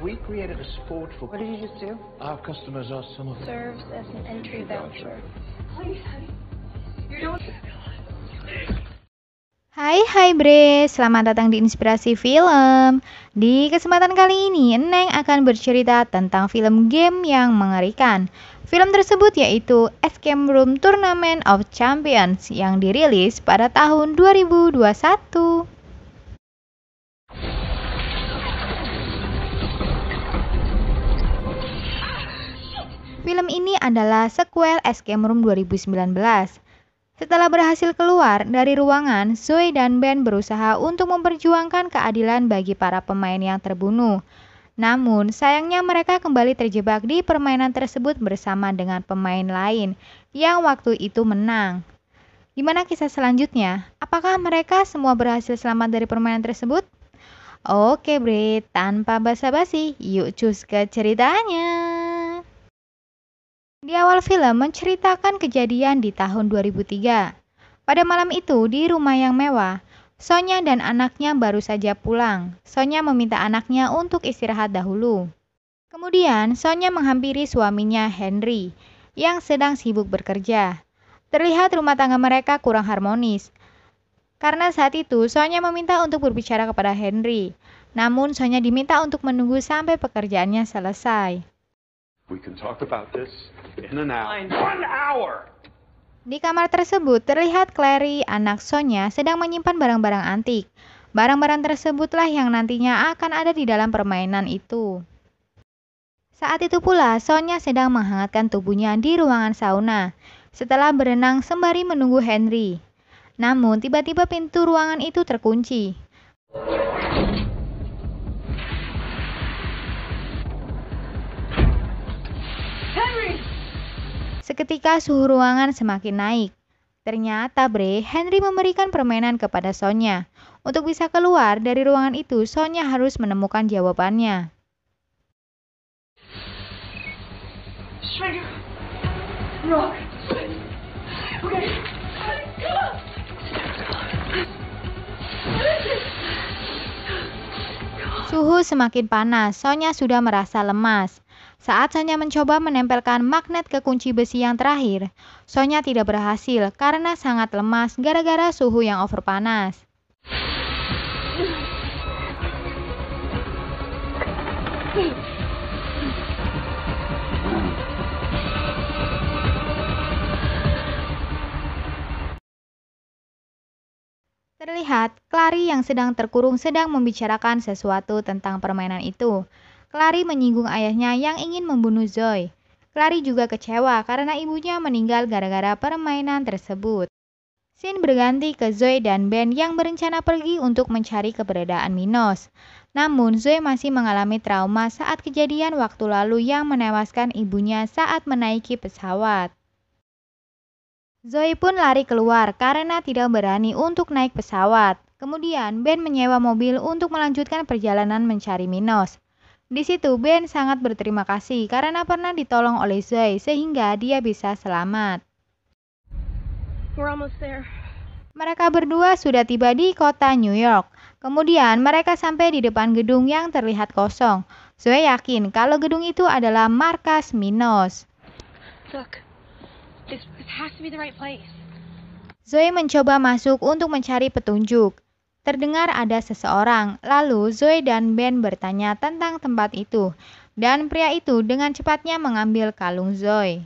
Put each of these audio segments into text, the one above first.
We created a sport for... What did you just do? Our customers are some of... Serves as an entry voucher. Please, honey. You don't... Hai Bre, selamat datang di Inspirasi Film. Di kesempatan kali ini, Neng akan bercerita tentang film game yang mengerikan. Film tersebut yaitu Escape Room Tournament of Champions yang dirilis pada tahun 2021. Film ini adalah sequel Escape Room 2019. Setelah berhasil keluar dari ruangan, Zoe dan Ben berusaha untuk memperjuangkan keadilan bagi para pemain yang terbunuh. Namun, sayangnya mereka kembali terjebak di permainan tersebut bersama dengan pemain lain yang waktu itu menang. Gimana kisah selanjutnya? Apakah mereka semua berhasil selamat dari permainan tersebut? Oke Bre, tanpa basa-basi, yuk cus ke ceritanya. Di awal film menceritakan kejadian di tahun 2003. Pada malam itu di rumah yang mewah, Sonya dan anaknya baru saja pulang. Sonya meminta anaknya untuk istirahat dahulu. Kemudian Sonya menghampiri suaminya Henry yang sedang sibuk bekerja. Terlihat rumah tangga mereka kurang harmonis. Karena saat itu Sonya meminta untuk berbicara kepada Henry. Namun Sonya diminta untuk menunggu sampai pekerjaannya selesai. We can talk about this in an hour. 1 hour! Di kamar tersebut terlihat Clary, anak Sonya, sedang menyimpan barang-barang antik. Barang-barang tersebutlah yang nantinya akan ada di dalam permainan itu. Saat itu pula Sonya sedang menghangatkan tubuhnya di ruangan sauna setelah berenang sembari menunggu Henry. Namun tiba-tiba pintu ruangan itu terkunci. Seketika suhu ruangan semakin naik. Ternyata Bre, Henry memberikan permainan kepada Sonya. Untuk bisa keluar dari ruangan itu, Sonya harus menemukan jawabannya. Rock. Okay. Come on. Suhu semakin panas, Sonya sudah merasa lemas. Saat Sonya mencoba menempelkan magnet ke kunci besi yang terakhir, Sonya tidak berhasil karena sangat lemas gara-gara suhu yang over panas. Terlihat, Clary yang sedang terkurung sedang membicarakan sesuatu tentang permainan itu. Clary menyinggung ayahnya yang ingin membunuh Zoe. Clary juga kecewa karena ibunya meninggal gara-gara permainan tersebut. Scene berganti ke Zoe dan Ben yang berencana pergi untuk mencari keberadaan Minos. Namun Zoe masih mengalami trauma saat kejadian waktu lalu yang menewaskan ibunya saat menaiki pesawat. Zoe pun lari keluar karena tidak berani untuk naik pesawat. Kemudian Ben menyewa mobil untuk melanjutkan perjalanan mencari Minos. Di situ Ben sangat berterima kasih karena pernah ditolong oleh Zoe sehingga dia bisa selamat. We're almost there. Mereka berdua sudah tiba di kota New York. Kemudian mereka sampai di depan gedung yang terlihat kosong. Zoe yakin kalau gedung itu adalah markas Minos. Look, this has to be the right place. Zoe mencoba masuk untuk mencari petunjuk. Terdengar ada seseorang, lalu Zoe dan Ben bertanya tentang tempat itu, dan pria itu dengan cepatnya mengambil kalung Zoe.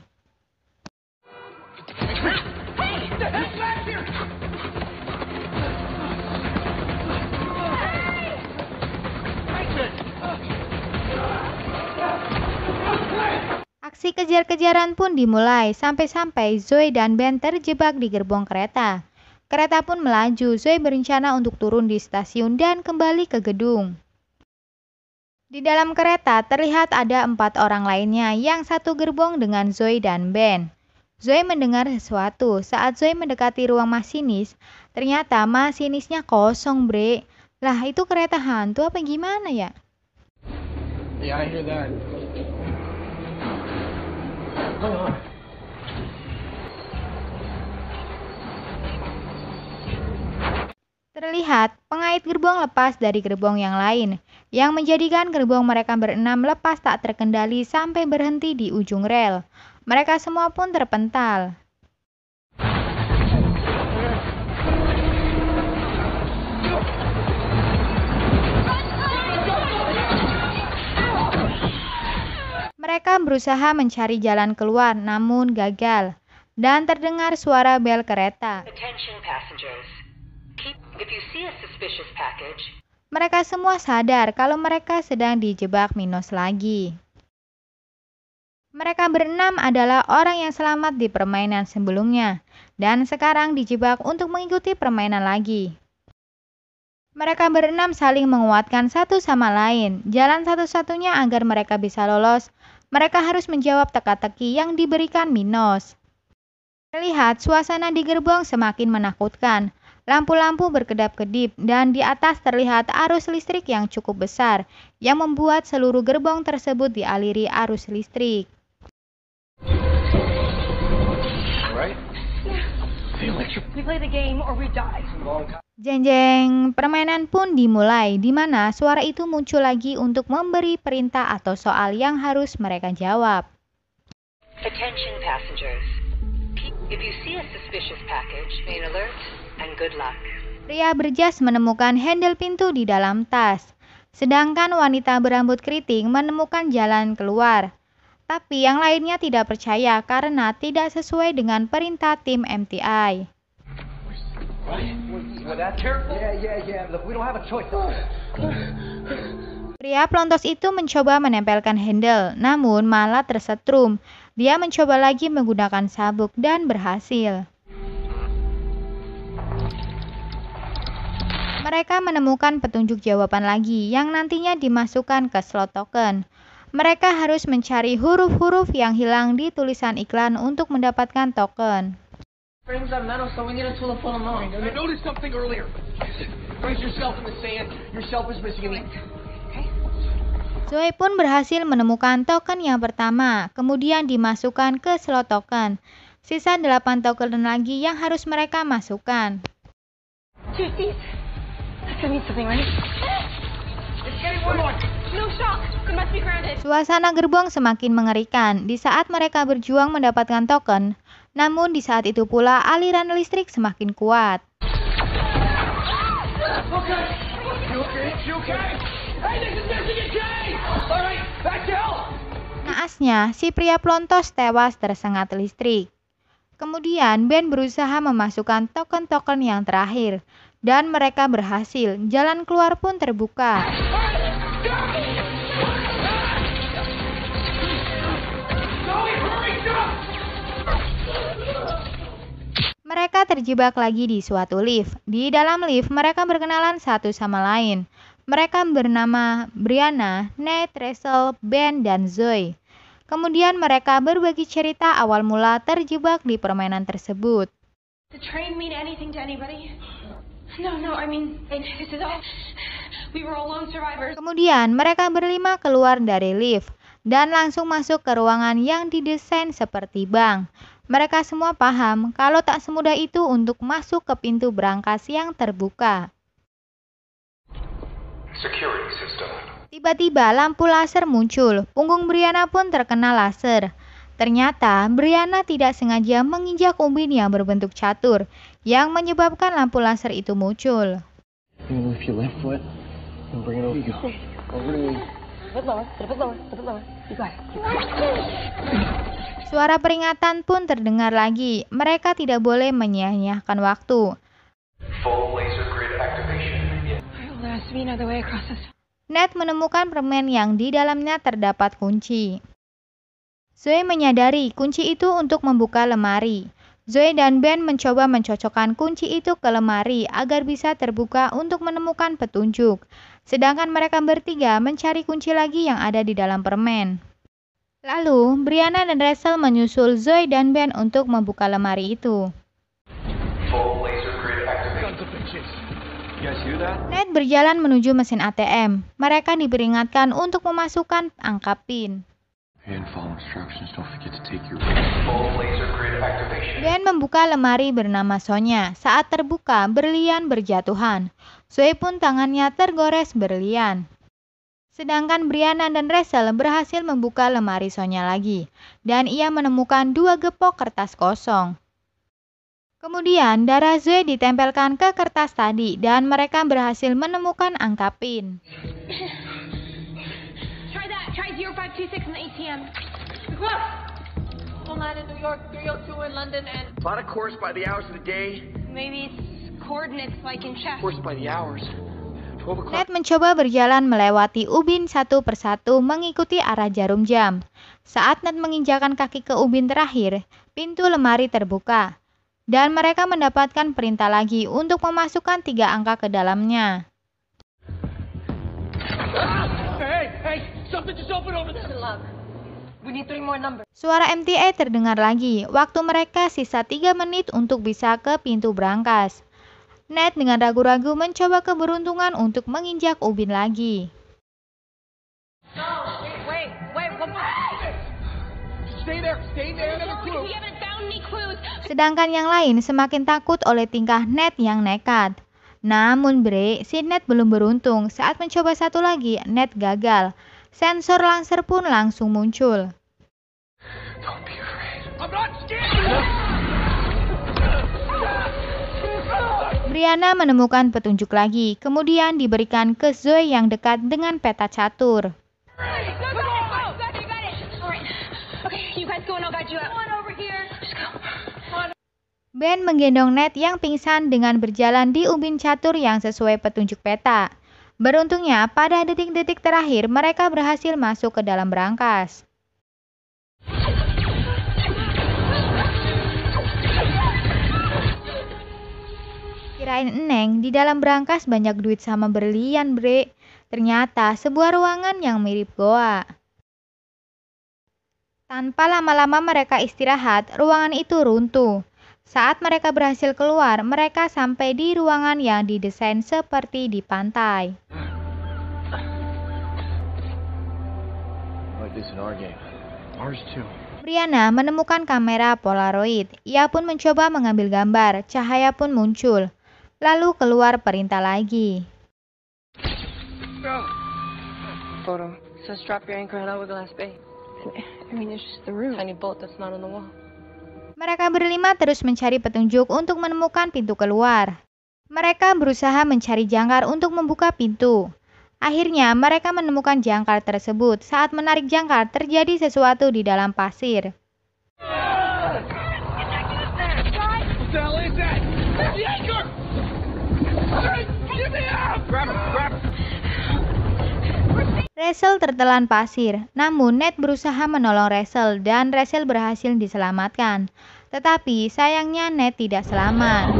Aksi kejar-kejaran pun dimulai, sampai-sampai Zoe dan Ben terjebak di gerbong kereta. Kereta pun melaju, Zoe berencana untuk turun di stasiun dan kembali ke gedung. Di dalam kereta terlihat ada 4 orang lainnya yang satu gerbong dengan Zoe dan Ben. Zoe mendengar sesuatu saat Zoe mendekati ruang masinis, ternyata masinisnya kosong Bre. Lah itu kereta hantu apa gimana ya? Yeah, I hear that. Hold on. Terlihat pengait gerbong lepas dari gerbong yang lain, yang menjadikan gerbong mereka berenam lepas tak terkendali sampai berhenti di ujung rel. Mereka semua pun terpental. Mereka berusaha mencari jalan keluar, namun gagal, dan terdengar suara bel kereta. Attention passengers. If you see a suspicious package, Mereka semua sadar kalau mereka sedang dijebak Minos lagi. Mereka berenam adalah orang yang selamat di permainan sebelumnya, dan sekarang dijebak untuk mengikuti permainan lagi. Mereka berenam saling menguatkan satu sama lain. Jalan satu-satunya agar mereka bisa lolos, mereka harus menjawab teka-teki yang diberikan Minos. Terlihat suasana di gerbong semakin menakutkan. Lampu-lampu berkedap-kedip dan di atas terlihat arus listrik yang cukup besar yang membuat seluruh gerbong tersebut dialiri arus listrik. Right? The electric. We play the game or we die. Jeng-jeng, permainan pun dimulai di mana suara itu muncul lagi untuk memberi perintah atau soal yang harus mereka jawab. attention passengers. If you see a suspicious package, remain alert and good luck. Pria berjas menemukan handle pintu di dalam tas, sedangkan wanita berambut keriting menemukan jalan keluar. Tapi yang lainnya tidak percaya karena tidak sesuai dengan perintah tim MTI. Look, we don't have a choice. Pria pelontos itu mencoba menempelkan handle, namun malah tersetrum. Dia mencoba lagi menggunakan sabuk dan berhasil. Mereka menemukan petunjuk jawaban lagi yang nantinya dimasukkan ke slot token. Mereka harus mencari huruf-huruf yang hilang di tulisan iklan untuk mendapatkan token. Frames are metal, so we need a tool to pull them off. I noticed something earlier. Brace yourself in the sand. Yourself is missing an ink. Zoe pun berhasil menemukan token yang pertama, kemudian dimasukkan ke slot token. Sisa 8 token lagi yang harus mereka masukkan. Two seats. That's gonna mean something, right? It's getting worse. No shock. We must be grounded. Suasana gerbong semakin mengerikan di saat mereka berjuang mendapatkan token, namun di saat itu pula aliran listrik semakin kuat. Okay. You okay? Hey, this is missing a K! All right, back to help. Naasnya, si pria pelontos tewas tersengat listrik. Kemudian, Ben berusaha memasukkan token-token yang terakhir, dan mereka berhasil. Jalan keluar pun terbuka. Mereka terjebak lagi di suatu lift. Di dalam lift, mereka berkenalan satu sama lain. Mereka bernama Brianna, Nate, Rachel, Ben, dan Zoe. Kemudian mereka berbagi cerita awal mula terjebak di permainan tersebut. Does the train mean anything to anybody? No, I mean, this is all... We were all lone survivors. Kemudian mereka berlima keluar dari lift dan langsung masuk ke ruangan yang didesain seperti bank. Mereka semua paham kalau tak semudah itu untuk masuk ke pintu berangkas yang terbuka. Security system. Tiba-tiba lampu laser muncul, punggung Brianna pun terkena laser. Ternyata Brianna tidak sengaja menginjak ubin yang berbentuk catur, yang menyebabkan lampu laser itu muncul. You lift your left foot and bring it over. You go. Over the knee. A bit lower. You got it. Suara peringatan pun terdengar lagi. Mereka tidak boleh menyia-nyiakan waktu. Full laser grid activation. There has to be another way across this. Ned menemukan permen yang di dalamnya terdapat kunci. Zoe menyadari kunci itu untuk membuka lemari. Zoe dan Ben mencoba mencocokkan kunci itu ke lemari agar bisa terbuka untuk menemukan petunjuk. Sedangkan mereka bertiga mencari kunci lagi yang ada di dalam permen. Lalu, Brianna dan Rachel menyusul Zoe dan Ben untuk membuka lemari itu. Full laser grid activation. You guys hear that? Ned berjalan menuju mesin ATM. Mereka diperingatkan untuk memasukkan angka PIN. Ben membuka lemari bernama Sonya. Saat terbuka, berlian berjatuhan. Zoe pun tangannya tergores berlian. Sedangkan Brianna dan Rachel berhasil membuka lemari Sonya lagi, dan ia menemukan 2 gepok kertas kosong. Kemudian darah Zoe ditempelkan ke kertas tadi, dan mereka berhasil menemukan angka PIN. Try 0526 in the ATM. Hold on in New York, 302 in London, and a lot of course by the hours of the day. Maybe it's coordinates like in chess. Course by the hours. 12 o'clock. Ned mencoba berjalan melewati ubin satu persatu mengikuti arah jarum jam. Saat Ned menginjakan kaki ke ubin terakhir, pintu lemari terbuka. Dan mereka mendapatkan perintah lagi untuk memasukkan 3 angka ke dalamnya. Hey, something just opened over there. We need 3 more numbers. Suara MTA terdengar lagi. Waktu mereka sisa 3 menit untuk bisa ke pintu brankas. Ned dengan ragu-ragu mencoba keberuntungan untuk menginjak ubin lagi. Wait, one more. Stay there, another clue. We haven't found any clues. Sedangkan yang lain semakin takut oleh tingkah Ned yang nekat. Namun si Ned belum beruntung. Saat mencoba satu lagi, Ned gagal. Sensor laser pun langsung muncul. Don't be afraid. I'm not scared. Brianna menemukan petunjuk lagi, kemudian diberikan ke Zoe yang dekat dengan peta catur. Ben menggendong Ned yang pingsan dengan berjalan di ubin catur yang sesuai petunjuk peta. Beruntungnya, pada detik-detik terakhir mereka berhasil masuk ke dalam brankas. Kirain eneng, di dalam brankas banyak duit sama berlian, bre. Ternyata sebuah ruangan yang mirip goa. Tanpa lama-lama mereka istirahat, ruangan itu runtuh. Saat mereka berhasil keluar, mereka sampai di ruangan yang didesain seperti di pantai. Brianna menemukan kamera Polaroid. Ia pun mencoba mengambil gambar, cahaya pun muncul. Lalu keluar perintah lagi. Photo says drop your anchor at Hourglass Bay. I mean, it's just the room. Tiny boat that's not on the wall. Mereka berlima terus mencari petunjuk untuk menemukan pintu keluar. Mereka berusaha mencari jangkar untuk membuka pintu. Akhirnya mereka menemukan jangkar tersebut. Saat menarik jangkar, terjadi sesuatu di dalam pasir. Rachel tertelan pasir, namun Ned berusaha menolong Rachel dan Rachel berhasil diselamatkan. Tetapi sayangnya Ned tidak selamat.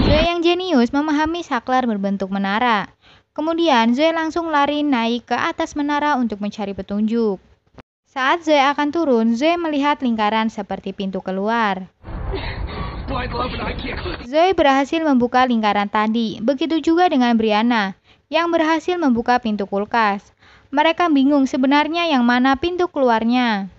Zoe yang jenius memahami saklar berbentuk menara. Kemudian Zoe langsung lari naik ke atas menara untuk mencari petunjuk. Saat Zoe akan turun, Zoe melihat lingkaran seperti pintu keluar. Zoe berhasil membuka lingkaran tadi, begitu juga dengan Brianna, yang berhasil membuka pintu kulkas. Mereka bingung sebenarnya yang mana pintu keluarnya.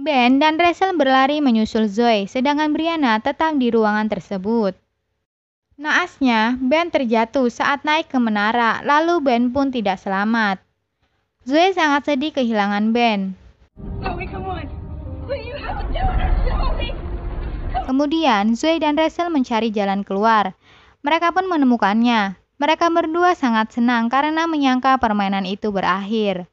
Ben dan Rachel berlari menyusul Zoe, sedangkan Brianna tetap di ruangan tersebut. Naasnya, Ben terjatuh saat naik ke menara, lalu Ben pun tidak selamat. Zoe sangat sedih kehilangan Ben. Kemudian, Zoe dan Rachel mencari jalan keluar. Mereka pun menemukannya. Mereka berdua sangat senang karena menyangka permainan itu berakhir.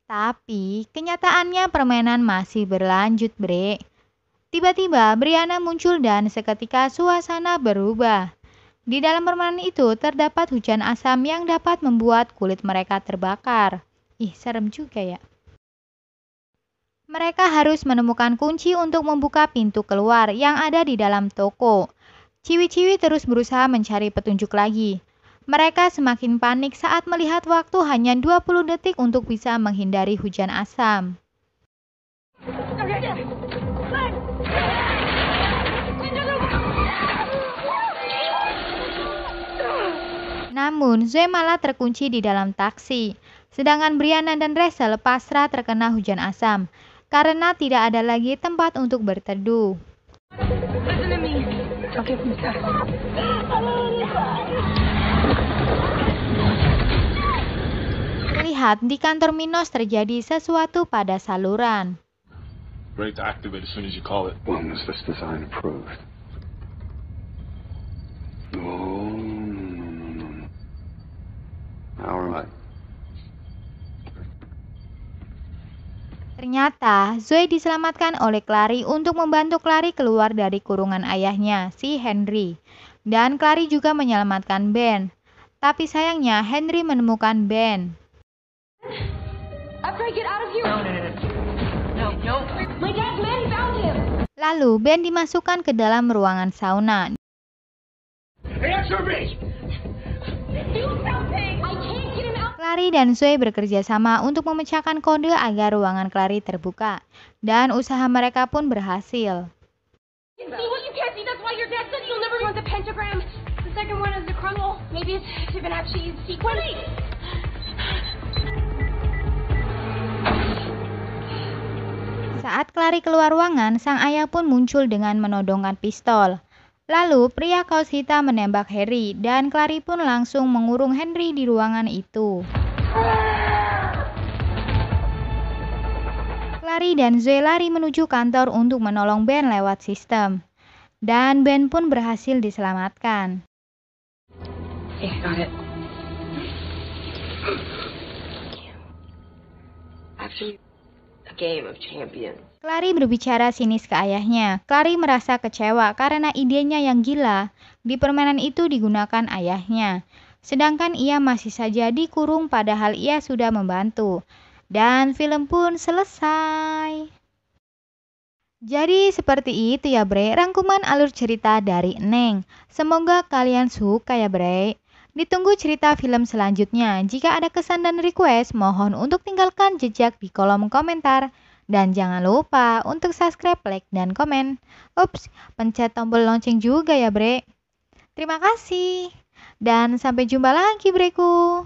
Tapi, kenyataannya permainan masih berlanjut, bre. Tiba-tiba, Brianna muncul dan seketika suasana berubah. Di dalam permainan itu terdapat hujan asam yang dapat membuat kulit mereka terbakar. Ih, serem juga ya. Mereka harus menemukan kunci untuk membuka pintu keluar yang ada di dalam toko. Ciwi-ciwi terus berusaha mencari petunjuk lagi. Mereka semakin panik saat melihat waktu hanya 20 detik untuk bisa menghindari hujan asam. Namun, Zoe malah terkunci di dalam taksi. Sedangkan Brianna dan Rachel pasrah terkena hujan asam karena tidak ada lagi tempat untuk berteduh. Listen to me. Okay, bentar. Terlihat di kantor Minos terjadi sesuatu pada saluran. Ready to activate as soon as you call it. When was this design approved? No. Hour late. Ternyata, Zoe diselamatkan oleh Clary untuk membantu Clary keluar dari kurungan ayahnya, si Henry. Dan Clary juga menyelamatkan Ben. Tapi sayangnya, Henry menemukan Ben. After I get out of here. No. My dad's men found him. Lalu, Ben dimasukkan ke dalam ruangan sauna. Answer me! Do something. I can't get him out. Clary dan Zoe bekerja sama untuk memecahkan kode agar ruangan Clary terbuka. Dan usaha mereka pun berhasil. See what you can't see. That's why your dad said you'll never want the pentagram. The second one is the crumble. Maybe it's Fibonacci sequence. Saat Clary keluar ruangan, sang ayah pun muncul dengan menodongkan pistol. Lalu, pria kaos hitam menembak Harry, dan Clary pun langsung mengurung Henry di ruangan itu. Clary dan Zoe lari menuju kantor untuk menolong Ben lewat sistem. Dan Ben pun berhasil diselamatkan. Yeah, got it. After a game of champions. Clary berbicara sinis ke ayahnya. Clary merasa kecewa karena idenya yang gila di permainan itu digunakan ayahnya. Sedangkan ia masih saja dikurung padahal ia sudah membantu. Dan film pun selesai. Jadi seperti itu ya bre, rangkuman alur cerita dari Neng. Semoga kalian suka ya bre. Ditunggu cerita film selanjutnya. Jika ada kesan dan request, mohon untuk tinggalkan jejak di kolom komentar. Dan jangan lupa untuk subscribe, like, dan komen. Ups, pencet tombol lonceng juga ya bre. Terima kasih. Dan sampai jumpa lagi breku.